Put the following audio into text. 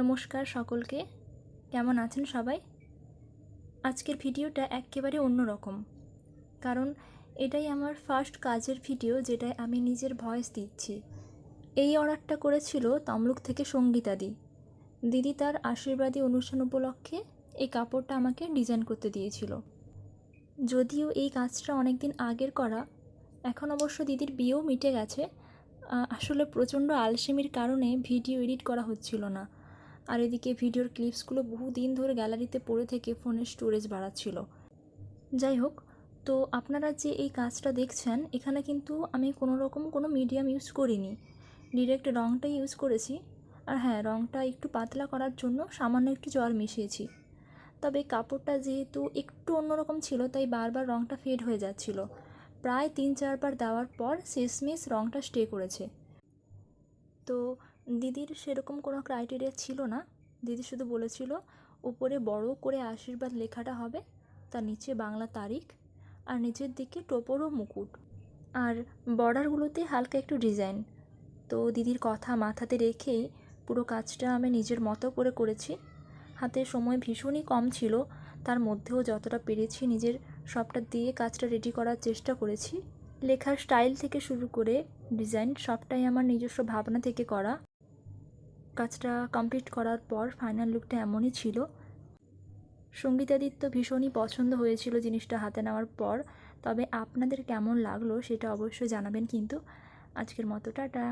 নমস্কার সকলকে। কেমন আছেন সবাই? আজকের ভিডিওটা এক্কেবারে অন্যরকম, কারণ এটাই আমার ফার্স্ট কাজের ভিডিও যেটায় আমি নিজের ভয়েস দিচ্ছি। এই অর্ডারটা করেছিল তমলুক থেকে সঙ্গীতাদি। দিদি তার আশীর্বাদী অনুষ্ঠান উপলক্ষে এই কাপড়টা আমাকে ডিজাইন করতে দিয়েছিল। যদিও এই কাজটা অনেক দিন আগের করা, এখন অবশ্য দিদির বিয়েও মিটে গেছে। আসলে প্রচণ্ড আলসেমির কারণে ভিডিও এডিট করা হচ্ছিল না, আর এদিকে ভিডিওর ক্লিপসগুলো বহু দিন ধরে গ্যালারিতে পড়ে থেকে ফোনের স্টোরেজ বাড়াচ্ছিল। যাই হোক, তো আপনারা যে এই কাজটা দেখছেন, এখানে কিন্তু আমি কোনো মিডিয়াম ইউজ করিনি, ডিরেক্ট রঙটাই ইউজ করেছি। আর হ্যাঁ, রঙটা একটু পাতলা করার জন্য সামান্য একটু জল মিশিয়েছি। তবে কাপড়টা যেহেতু একটু অন্যরকম ছিল, তাই বারবার রঙটা ফেড হয়ে যাচ্ছিল। প্রায় 3-4 বার দেওয়ার পর শেষমেশ রঙটা স্টে করেছে। তো দিদির সেরকম কোনো ক্রাইটেরিয়া ছিল না। দিদি শুধু বলেছিল উপরে বড় করে আশীর্বাদ লেখাটা হবে, তার নিচে বাংলা তারিখ, আর নিচের দিকে টোপর ও মুকুট, আর বর্ডারগুলোতে হালকা একটু ডিজাইন। তো দিদির কথা মাথাতে রেখেই পুরো কাজটা আমি নিজের মতো করে করেছি। হাতে সময় ভীষণই কম ছিল, তার মধ্যেও যতটা পেরেছি নিজের সবটা দিয়ে কাজটা রেডি করার চেষ্টা করেছি। লেখার স্টাইল থেকে শুরু করে ডিজাইন সবটাই আমার নিজস্ব ভাবনা থেকে করা। কাজটা কমপ্লিট করার পর ফাইনাল লুকটা এমনই ছিল। সঙ্গীতাদিত্য ভীষণই পছন্দ হয়েছিল জিনিসটা হাতে নেওয়ার পর। তবে আপনাদের কেমন লাগলো সেটা অবশ্যই জানাবেন কিন্তু। আজকের মতো টাটা।